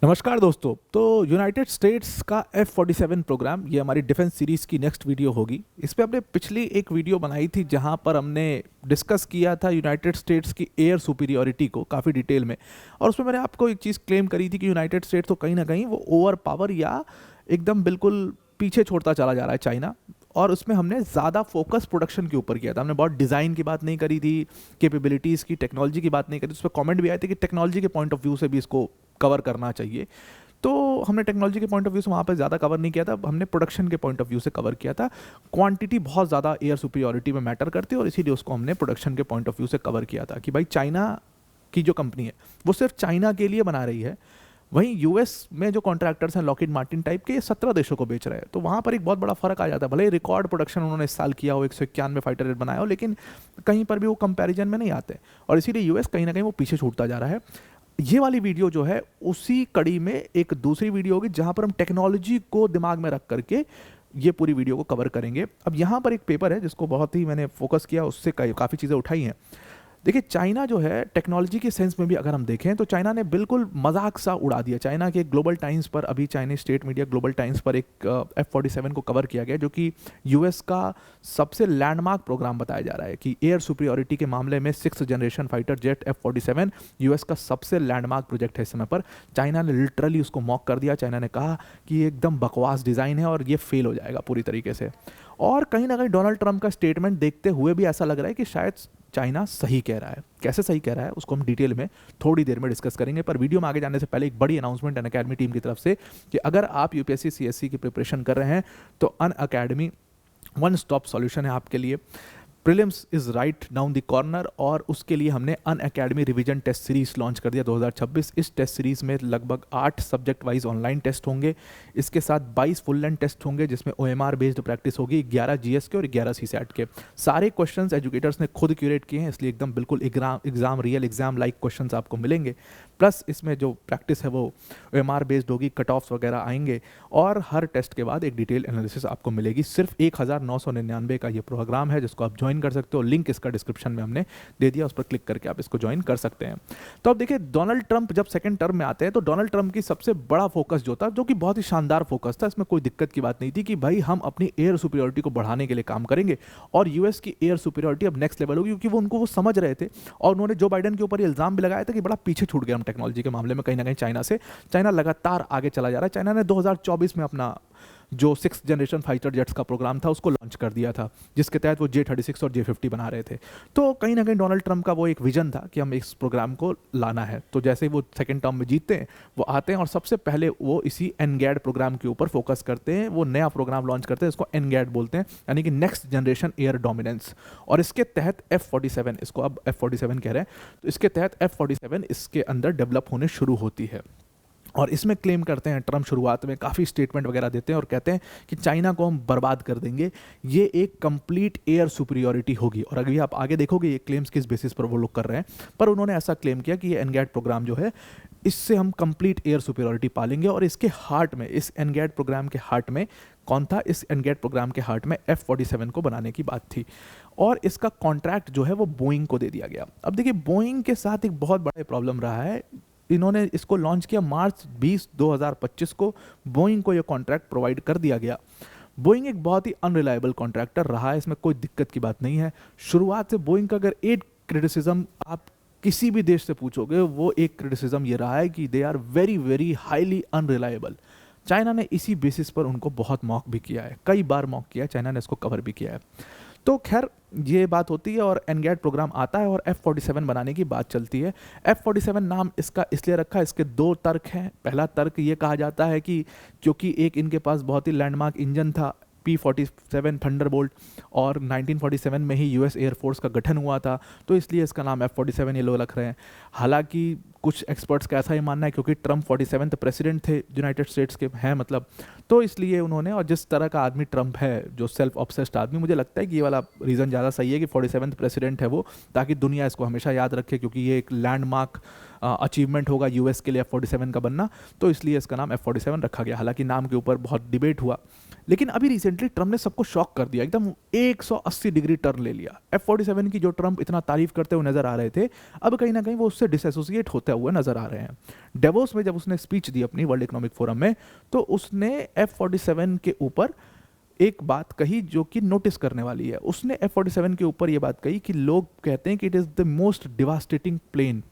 नमस्कार दोस्तों। तो यूनाइटेड स्टेट्स का F-47 प्रोग्राम, ये हमारी डिफेंस सीरीज़ की नेक्स्ट वीडियो होगी। इस पे हमने पिछली एक वीडियो बनाई थी जहां पर हमने डिस्कस किया था यूनाइटेड स्टेट्स की एयर सुपीरियॉरिटी को काफ़ी डिटेल में। और उसमें मैंने आपको एक चीज़ क्लेम करी थी कि यूनाइटेड स्टेट्स तो कहीं ना कहीं वो ओवर पावर या एकदम बिल्कुल पीछे छोड़ता चला जा रहा है चाइना। और उसमें हमने ज़्यादा फोकस प्रोडक्शन के ऊपर किया था। हमने बहुत डिज़ाइन की बात नहीं करी थी, कैपेबिलिटीज़ की, टेक्नोलॉजी की बात नहीं करी। उस पर कॉमेंट भी आए थे कि टेक्नोलॉजी के पॉइंट ऑफ व्यू से भी इसको कवर करना चाहिए। तो हमने टेक्नोलॉजी के पॉइंट ऑफ व्यू से वहाँ पर ज़्यादा कवर नहीं किया था, हमने प्रोडक्शन के पॉइंट ऑफ व्यू से कवर किया था। क्वांटिटी बहुत ज़्यादा एयर सुपीरियॉरिटी में मैटर करती है और इसीलिए उसको हमने प्रोडक्शन के पॉइंट ऑफ व्यू से कवर किया था कि भाई चाइना की जो कंपनी है वो सिर्फ चाइना के लिए बना रही है। वहीं यूएस में जो कॉन्ट्रैक्टर्स हैं लॉकहीड मार्टिन टाइप के, ये 17 देशों को बेच रहे हैं। तो वहाँ पर एक बहुत बड़ा फर्क आ जाता है। भले ही रिकॉर्ड प्रोडक्शन उन्होंने इस साल किया हो, 191 फाइटर जेट बनाया हो, लेकिन कहीं पर भी वो कंपैरिजन में नहीं आते और इसीलिए यूएस कहीं ना कहीं वो पीछे छूटता जा रहा है। ये वाली वीडियो जो है उसी कड़ी में एक दूसरी वीडियो होगी जहां पर हम टेक्नोलॉजी को दिमाग में रख करके ये पूरी वीडियो को कवर करेंगे। अब यहाँ पर एक पेपर है जिसको बहुत ही मैंने फोकस किया, उससे काफ़ी चीज़ें उठाई हैं। देखिए, चाइना जो है टेक्नोलॉजी के सेंस में भी अगर हम देखें तो चाइना ने बिल्कुल मजाक सा उड़ा दिया। चाइना के ग्लोबल टाइम्स पर, अभी Chinese state media global times पर एक F-47 को कवर किया गया जो कि यूएस का सबसे लैंडमार्क प्रोग्राम बताया जा रहा है कि एयर सुपीरियॉरिटी के मामले में 6th generation fighter jet F-47 US का सबसे लैंडमार्क प्रोजेक्ट है इस समय पर। चाइना ने लिटरली उसको मॉक कर दिया। चाइना ने कहा कि ये एकदम बकवास डिज़ाइन है और ये फेल हो जाएगा पूरी तरीके से। और कहीं ना कहीं डोनाल्ड ट्रंप का स्टेटमेंट देखते हुए भी ऐसा लग रहा है कि शायद चाइना सही कह रहा है। कैसे सही कह रहा है उसको हम डिटेल में थोड़ी देर में डिस्कस करेंगे। पर वीडियो में आगे जाने से पहले एक बड़ी अनाउंसमेंट अनअकैडमी टीम की तरफ से कि अगर आप यूपीएससी सीएससी की प्रिपरेशन कर रहे हैं तो अनअकैडमी वन स्टॉप सॉल्यूशन है आपके लिए। Prelims is right down the corner और उसके लिए हमने Unacademy revision test series launch कर दिया 2026। इस टेस्ट सीरीज में लगभग 8 सब्जेक्ट वाइज ऑनलाइन टेस्ट होंगे। इसके साथ 22 फुल लेंथ टेस्ट होंगे जिसमें OMR बेस्ड प्रैक्टिस होगी, 11 जीएस के और 11 CSAT के। सारे क्वेश्चंस एजुकेटर्स ने खुद क्यूरेट किए हैं, इसलिए एकदम बिल्कुल exam real exam like questions आपको मिलेंगे। प्लस इसमें जो प्रैक्टिस है वो OMR बेस्ड होगी, कट ऑफ्स वगैरह आएंगे और हर टेस्ट के बाद एक डिटेल एनालिसिस आपको मिलेगी। सिर्फ 1999 का ये प्रोग्राम है जिसको आप ज्वाइन कर सकते हो। लिंक इसका डिस्क्रिप्शन में हमने दे दिया, उस पर क्लिक करके आप इसको ज्वाइन कर सकते हैं। तो अब देखिए, डोनाल्ड ट्रंप जब सेकंड टर्म में आते हैं तो डोनाल्ड ट्रंप की सबसे बड़ा फोकस जो था, जो कि बहुत ही शानदार फोकस था, इसमें कोई दिक्कत की बात नहीं थी कि भाई हम अपनी एयर सुपीरियॉरिटी को बढ़ाने के लिए काम करेंगे और यूएस की एयर सुपीरियॉरिटी अब नेक्स्ट लेवल होगी, क्योंकि वो उनको वो समझ रहे थे। और उन्होंने जो बाइडेन के ऊपर इल्जाम भी लगाया था कि बड़ा पीछे छूट गया हम टेक्नोलॉजी के मामले में कहीं ना कहीं चाइना से। चाइना लगातार आगे चला जा रहा है। चाइना ने 2024 में अपना जो 6th जनरेशन फाइटर जेट्स का प्रोग्राम था उसको लॉन्च कर दिया था, जिसके तहत वो J-36 और J-50 बना रहे थे। तो कहीं ना कहीं डोनाल्ड ट्रंप का वो एक विजन था कि हम इस प्रोग्राम को लाना है। तो जैसे ही वो सेकंड टर्म में जीतते हैं, वो आते हैं और सबसे पहले वो इसी एनगैड प्रोग्राम के ऊपर फोकस करते हैं। वो नया प्रोग्राम लॉन्च करते हैं, इसको एनगैड बोलते हैं, यानी कि नेक्स्ट जनरेशन एयर डोमिनेंस। और इसके तहत F-47, इसको अब F-47 कह रहे हैं, तो इसके तहत F-47 इसके अंदर डेवलप होने शुरू होती है। और इसमें क्लेम करते हैं ट्रंप, शुरुआत में काफ़ी स्टेटमेंट वगैरह देते हैं और कहते हैं कि चाइना को हम बर्बाद कर देंगे, ये एक कंप्लीट एयर सुपीरियॉरिटी होगी। और अगर आप आगे देखोगे ये क्लेम्स किस बेसिस पर वो लोग कर रहे हैं, पर उन्होंने ऐसा क्लेम किया कि ये एनगैड प्रोग्राम जो है इससे हम कंप्लीट एयर सुपीरियॉरिटी पालेंगे। और इसके हार्ट में, इस एनगैड प्रोग्राम के हार्ट में कौन था? इस एनगैड प्रोग्राम के हार्ट में F-47 को बनाने की बात थी। और इसका कॉन्ट्रैक्ट जो है वो बोइंग को दे दिया गया। अब देखिए, बोइंग के साथ एक बहुत बड़ा प्रॉब्लम रहा है। इन्होंने इसको लॉन्च किया मार्च 20, 2025 को। बोइंग को ये कॉन्ट्रैक्ट प्रोवाइड कर दिया गया। बोइंग एक बहुत ही अनरिलायबल कॉन्ट्रैक्टर रहा है, इसमें कोई दिक्कत की बात नहीं है। शुरुआत से बोइंग का अगर एक क्रिटिसिज्म आप किसी भी देश से पूछोगे, वो एक क्रिटिसिज्म ये रहा है कि they are very very highly unreliable. China ने इसी बेसिस पर उनको बहुत मॉक भी किया है, कई बार मॉक किया है, चाइना ने इसको कवर भी किया है। तो खैर ये बात होती है और एनगैड प्रोग्राम आता है और F-47 बनाने की बात चलती है। F-47 नाम इसका इसलिए रखा, इसके दो तर्क हैं। पहला तर्क ये कहा जाता है कि क्योंकि एक इनके पास बहुत ही लैंडमार्क इंजन था, P-47 थंडरबोल्ट, और 1947 में ही यूएस एयरफोर्स का गठन हुआ था, तो इसलिए इसका नाम F-47 ये लोग रख रहे हैं। हालांकि कुछ एक्सपर्ट्स का ऐसा ही मानना है क्योंकि ट्रंप 47th प्रेसिडेंट थे यूनाइटेड स्टेट्स के हैं, मतलब, तो इसलिए उन्होंने, और जिस तरह का आदमी ट्रंप है, जो सेल्फ ऑब्सेस्ड आदमी, मुझे लगता है कि ये वाला रीज़न ज़्यादा सही है कि 47th प्रेसिडेंट है वो, ताकि दुनिया इसको हमेशा याद रखे, क्योंकि ये एक लैंडमार्क अचीवमेंट होगा यूएस के लिए F-47 का बनना। तो इसलिए इसका नाम F-47 रखा गया। हालांकि नाम के ऊपर बहुत डिबेट हुआ लेकिन अभी रिसेंटली ट्रम्प ने सबको शॉक कर दिया, एकदम 180 डिग्री टर्न ले लिया। F-47 की जो ट्रम्प इतना तारीफ करते हुए नजर आ रहे थे, अब कहीं ना कहीं वो उससे डिसएसोसिएट होते हुए नजर आ रहे हैं। डेवोस में जब उसने स्पीच दी अपनी वर्ल्ड इकोनॉमिक फोरम में, तो उसने F-47 के ऊपर एक बात कही जो कि नोटिस करने वाली है। उसने F-47 के ऊपर ये बात कही कि लोग कहते हैं कि it is the most devastating plane,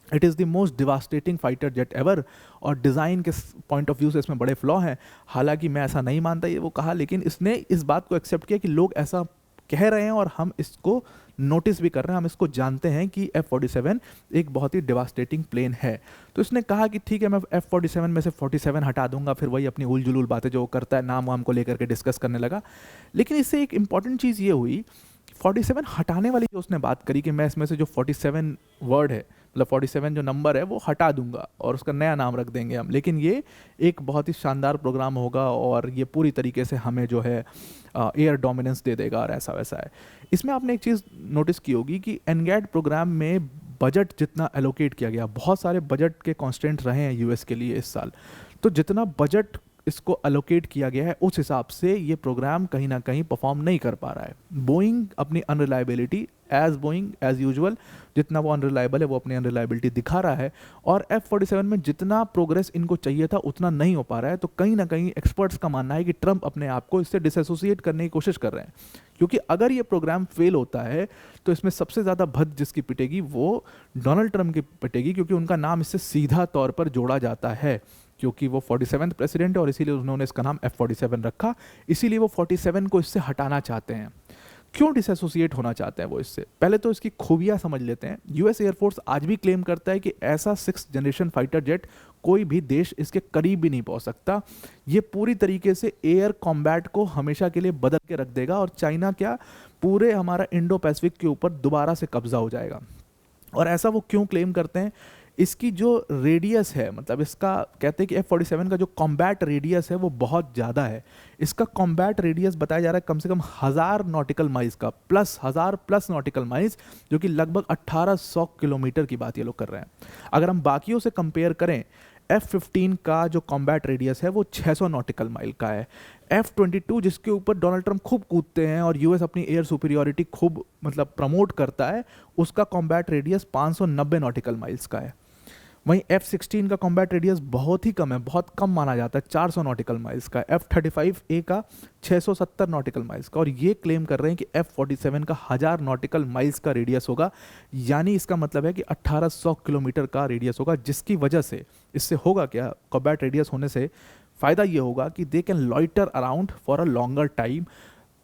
it is the most devastating fighter jet ever, और डिज़ाइन के पॉइंट ऑफ व्यू से इसमें बड़े फ्लॉ हैं। हालांकि मैं ऐसा नहीं मानता ये वो कहा, लेकिन इसने इस बात को एक्सेप्ट किया कि लोग ऐसा कह रहे हैं और हम इसको नोटिस भी कर रहे हैं, हम इसको जानते हैं कि F-47 एक बहुत ही डिवास्टेटिंग प्लेन है। तो इसने कहा कि ठीक है, मैं F-47 में से 47 हटा दूंगा। फिर वही अपनी उल जुलूल बातें जो वो करता है, नाम वाम को लेकर के डिस्कस करने लगा। लेकिन इससे एक इंपॉर्टेंट चीज़ ये हुई, 47 हटाने वाली जो उसने बात करी कि मैं इसमें से जो 47 वर्ड है, मतलब 47 जो नंबर है वो हटा दूंगा और उसका नया नाम रख देंगे हम। लेकिन ये एक बहुत ही शानदार प्रोग्राम होगा और ये पूरी तरीके से हमें जो है एयर डोमिनेंस दे देगा और ऐसा वैसा है। इसमें आपने एक चीज़ नोटिस की होगी कि एनगैड प्रोग्राम में बजट जितना एलोकेट किया गया, बहुत सारे बजट के कॉन्स्टेंट रहे हैं यूएस के लिए इस साल, तो जितना बजट इसको अलोकेट किया गया है उस हिसाब से ये प्रोग्राम कहीं ना कहीं परफॉर्म नहीं कर पा रहा है। बोइंग अपनी अनरिलायबिलिटी बोइंग एज यूजुअल, जितना वो अनरिलायबल है वो अपनी अनरिलायबिलिटी दिखा रहा है, और F-47 में जितना प्रोग्रेस इनको चाहिए था उतना नहीं हो पा रहा है। तो कहीं ना कहीं एक्सपर्ट्स का मानना है कि ट्रंप अपने आप को इससे डिसएसोसिएट करने की कोशिश कर रहे हैं, क्योंकि अगर ये प्रोग्राम फेल होता है तो इसमें सबसे ज़्यादा भद्द जिसकी पिटेगी वो डोनाल्ड ट्रंप की पिटेगी, क्योंकि उनका नाम इससे सीधा तौर पर जोड़ा जाता है, क्योंकि वो 47th प्रेसिडेंट है और इसीलिए उन्होंने इसका नाम F-47 रखा। इसीलिए वो 47 को इससे हटाना चाहते हैं। क्यों डिसएसोसिएट होना चाहते हैं वो इससे? पहले तो इसकी खूबियां समझ लेते हैं। यूएस एयरफोर्स आज भी क्लेम करता है कि ऐसा 6th जनरेशन फाइटर जेट कोई भी देश इसके करीब भी नहीं पहुंच सकता। ये पूरी तरीके से एयर कॉम्बैट को हमेशा के लिए बदल के रख देगा और चाइना क्या, पूरे हमारा इंडो पैसिफिक के ऊपर दोबारा से कब्जा हो जाएगा। और ऐसा वो क्यों क्लेम करते हैं? इसकी जो रेडियस है, मतलब इसका कहते हैं कि F-47 का जो कॉम्बैट रेडियस है वो बहुत ज़्यादा है। इसका कॉम्बैट रेडियस बताया जा रहा है कम से कम 1000 नॉटिकल माइल्स का, प्लस 1000 प्लस नॉटिकल माइल्स, जो कि लगभग 1800 किलोमीटर की बात ये लोग कर रहे हैं। अगर हम बाकियों से कंपेयर करें, F-15 का जो कॉम्बैट रेडियस है वो 600 नॉटिकल माइल का है। F-22 जिसके ऊपर डोनाल्ड ट्रंप खूब कूदते हैं और यूएस अपनी एयर सुपीरियरिटी खूब मतलब प्रमोट करता है, उसका कॉम्बैट रेडियस 590 नॉटिकल माइल्स का है। वहीं F-16 का कॉम्बैट रेडियस बहुत ही कम है, बहुत कम माना जाता है, 400 नॉटिकल माइल्स का। F-35A का 670 नॉटिकल माइल्स का। और ये क्लेम कर रहे हैं कि F-47 का 1000 नॉटिकल माइल्स का रेडियस होगा, यानी इसका मतलब है कि 1800 किलोमीटर का रेडियस होगा, जिसकी वजह से इससे होगा क्या, कॉम्बैट रेडियस होने से फ़ायदा ये होगा कि they can loiter around for a longer time,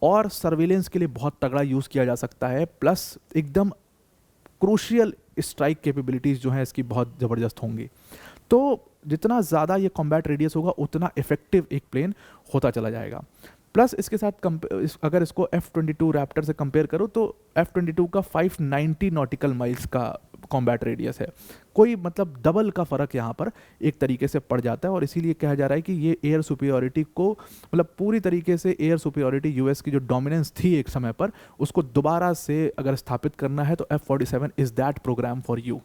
और सर्विलेंस के लिए बहुत तगड़ा यूज़ किया जा सकता है। प्लस एकदम क्रूशियल स्ट्राइक कैपेबिलिटीज़ जो हैं इसकी बहुत ज़बरदस्त होंगी। तो जितना ज़्यादा ये कॉम्बैट रेडियस होगा उतना इफेक्टिव एक प्लेन होता चला जाएगा। प्लस इसके साथ अगर इसको F-22 रैप्टर से कंपेयर करो तो F-22 का 590 नॉटिकल माइल्स का कॉम्बैट रेडियस है। कोई मतलब डबल का फ़र्क यहाँ पर एक तरीके से पड़ जाता है, और इसीलिए कहा जा रहा है कि ये एयर सुपीरियरिटी को, मतलब पूरी तरीके से एयर सुपीरियरिटी यूएस की जो डोमिनेंस थी एक समय पर, उसको दोबारा से अगर स्थापित करना है तो F-47 is that programme for you.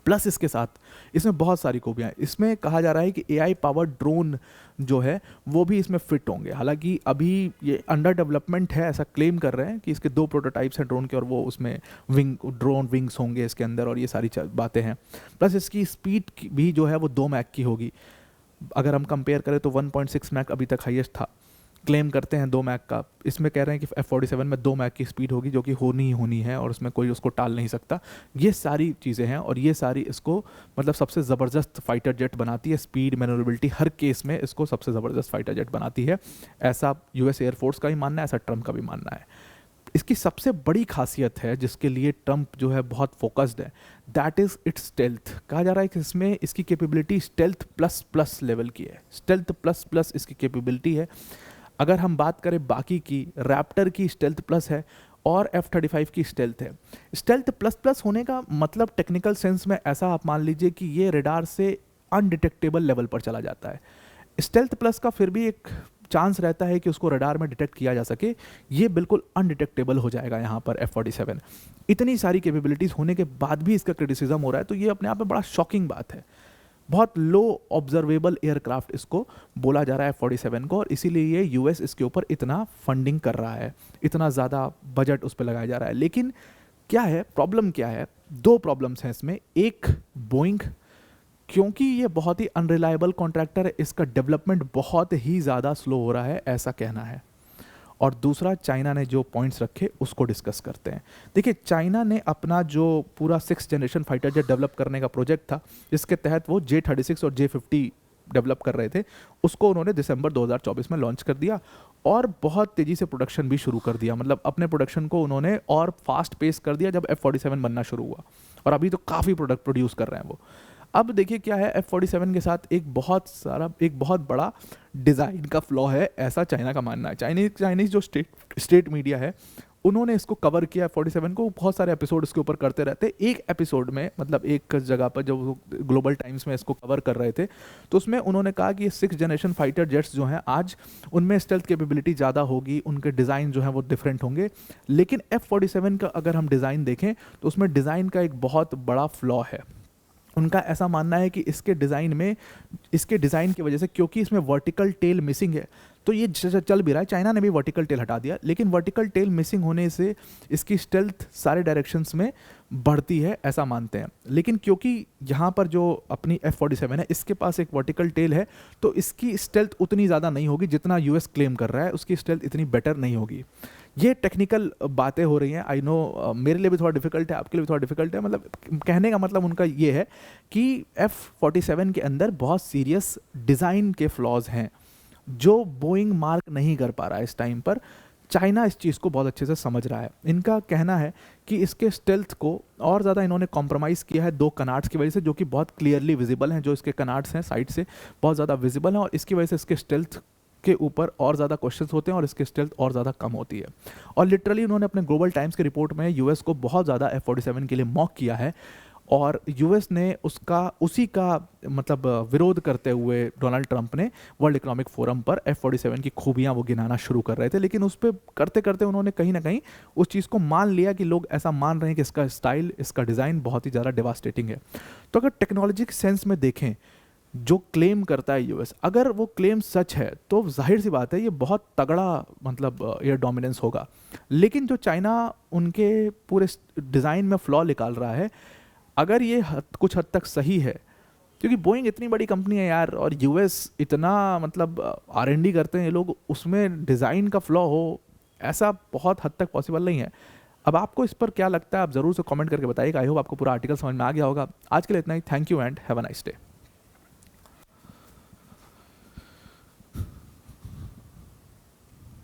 Plus इसके साथ इसमें बहुत सारी खूबियाँ हैं। इसमें कहा जा रहा है कि AI पावर ड्रोन जो है वो भी इसमें फिट होंगे। हालांकि अभी ये अंडर डेवलपमेंट है, ऐसा क्लेम कर रहे हैं कि इसके 2 प्रोटोटाइप्स हैं ड्रोन के, और वो उसमें ड्रोन विंग्स होंगे इसके अंदर, और ये सारी बातें हैं। प्लस इसकी स्पीड भी जो है वो 2 मैक की होगी। अगर हम कंपेयर करें तो 1.6 मैक अभी तक हाईएस्ट था, क्लेम करते हैं 2 मैक का। इसमें कह रहे हैं कि F-47 में 2 मैक की स्पीड होगी, जो कि होनी ही होनी है, और उसमें कोई उसको टाल नहीं सकता। ये सारी चीज़ें हैं, और ये सारी इसको मतलब सबसे ज़बरदस्त फाइटर जेट बनाती है। स्पीड, मैनोरेबिलिटी, हर केस में इसको सबसे ज़बरदस्त फाइटर जेट बनाती है। ऐसा यूएस एयरफोर्स का भी मानना है, ऐसा ट्रंप का भी मानना है। इसकी सबसे बड़ी खासियत है जिसके लिए ट्रंप जो है बहुत फोकस्ड है, दैट इज़ इट्स स्टेल्थ। कहा जा रहा है कि इसमें इसकी capability stealth plus plus level की है। स्टेल्थ प्लस प्लस इसकी कैपेबिलिटी है। अगर हम बात करें बाकी की, रैप्टर की स्टेल्थ प्लस है और F-35 की स्टेल्थ है। स्टेल्थ प्लस प्लस होने का मतलब टेक्निकल सेंस में ऐसा आप मान लीजिए कि ये रडार से अनडिटेक्टेबल लेवल पर चला जाता है। स्टेल्थ प्लस का फिर भी एक चांस रहता है कि उसको रडार में डिटेक्ट किया जा सके, ये बिल्कुल अनडिटेक्टेबल हो जाएगा यहाँ पर F-47। इतनी सारी कैपेबिलिटीज़ होने के बाद भी इसका क्रिटिसिज्म हो रहा है, तो ये अपने आप में बड़ा शॉकिंग बात है। बहुत लो ऑब्जर्वेबल एयरक्राफ्ट इसको बोला जा रहा है F-47 को, और इसीलिए ये यूएस इसके ऊपर इतना फंडिंग कर रहा है, इतना ज़्यादा बजट उस पर लगाया जा रहा है। लेकिन क्या है प्रॉब्लम, क्या है? दो प्रॉब्लम्स हैं इसमें। एक, बोइंग, क्योंकि ये बहुत ही अनरिलायबल कॉन्ट्रैक्टर है, इसका डेवलपमेंट बहुत ही ज़्यादा स्लो हो रहा है, ऐसा कहना है। और दूसरा, चाइना ने जो पॉइंट्स रखे उसको डिस्कस करते हैं। देखिए, चाइना ने अपना जो पूरा 6th generation fighter jet develop करने का प्रोजेक्ट था, जिसके तहत वो J-36 और J-50 डेवलप कर रहे थे, उसको उन्होंने दिसंबर 2024 में लॉन्च कर दिया और बहुत तेज़ी से प्रोडक्शन भी शुरू कर दिया। मतलब अपने प्रोडक्शन को उन्होंने और फास्ट पेस कर दिया जब F-47 बनना शुरू हुआ, और अभी तो काफ़ी प्रोडक्ट प्रोड्यूस कर रहे हैं वो। अब देखिए क्या है, F-47 के साथ एक बहुत बड़ा डिज़ाइन का फ्लॉ है, ऐसा चाइना का मानना है। चाइनीज जो स्टेट मीडिया है, उन्होंने इसको कवर किया F-47 को, बहुत सारे एपिसोड इसके ऊपर करते रहते। एक एपिसोड में, मतलब एक जगह पर जब वो ग्लोबल टाइम्स में इसको कवर कर रहे थे, तो उसमें उन्होंने कहा कि ये 6th जनरेशन फाइटर जेट्स जो हैं आज, उनमें स्टेल्थ कैपेबिलिटी ज़्यादा होगी, उनके डिज़ाइन जो है वो डिफरेंट होंगे। लेकिन F-47 का अगर हम डिज़ाइन देखें तो उसमें डिज़ाइन का एक बहुत बड़ा फ्लॉ है। उनका ऐसा मानना है कि इसके डिज़ाइन की वजह से, क्योंकि इसमें वर्टिकल टेल मिसिंग है, तो ये चल भी रहा है, चाइना ने भी वर्टिकल टेल हटा दिया, लेकिन वर्टिकल टेल मिसिंग होने से इसकी स्टेल्थ सारे डायरेक्शंस में बढ़ती है, ऐसा मानते हैं। लेकिन क्योंकि यहाँ पर जो अपनी F-47 है, इसके पास एक वर्टिकल टेल है, तो इसकी स्टेल्थ उतनी ज़्यादा नहीं होगी जितना यूएस क्लेम कर रहा है, उसकी स्टेल्थ इतनी बेटर नहीं होगी। ये टेक्निकल बातें हो रही हैं, आई नो, मेरे लिए भी थोड़ा डिफिकल्ट है, आपके लिए भी थोड़ा डिफिकल्ट है। मतलब कहने का मतलब उनका ये है कि F-47 के अंदर बहुत सीरियस डिज़ाइन के फ्लॉज हैं जो बोइंग मार्क नहीं कर पा रहा है इस टाइम पर। चाइना इस चीज़ को बहुत अच्छे से समझ रहा है। इनका कहना है कि इसके स्टेल्थ को और ज़्यादा इन्होंने कॉम्प्रोमाइज़ किया है 2 कनाड्स की वजह से, जो कि बहुत क्लियरली विजिबल हैं। जो इसके कनाड्स हैं साइड से बहुत ज़्यादा विजिबल हैं, और इसकी वजह से इसके स्टेल्थ के ऊपर और ज़्यादा क्वेश्चंस होते हैं और इसकी स्टेल्थ और ज़्यादा कम होती है। और लिटरली उन्होंने अपने ग्लोबल टाइम्स की रिपोर्ट में यूएस को बहुत ज़्यादा F-47 के लिए मॉक किया है, और यूएस ने उसी का मतलब विरोध करते हुए डोनाल्ड ट्रंप ने वर्ल्ड इकोनॉमिक फोरम पर F-47 की खूबियां वो गिनाना शुरू कर रहे थे। लेकिन उस पर करते करते उन्होंने कहीं ना कहीं उस चीज़ को मान लिया कि लोग ऐसा मान रहे हैं कि इसका स्टाइल, इसका डिज़ाइन बहुत ही ज़्यादा डेवास्टेटिंग है। तो अगर टेक्नोलॉजी के सेंस में देखें, जो क्लेम करता है यूएस, अगर वो क्लेम सच है तो जाहिर सी बात है ये बहुत तगड़ा मतलब एयर डोमिनेंस होगा। लेकिन जो चाइना उनके पूरे डिज़ाइन में फ्लॉ निकाल रहा है, अगर ये कुछ हद तक सही है, क्योंकि बोइंग इतनी बड़ी कंपनी है यार, और यूएस इतना मतलब R&D करते हैं ये लोग, उसमें डिज़ाइन का फ्लॉ हो, ऐसा बहुत हद तक पॉसिबल नहीं है। अब आपको इस पर क्या लगता है, आप ज़रूर से कमेंट करके बताइएगा। आई होप आपको पूरा आर्टिकल समझ में आ गया होगा। आज के लिए इतना ही। Thank you and have a nice day.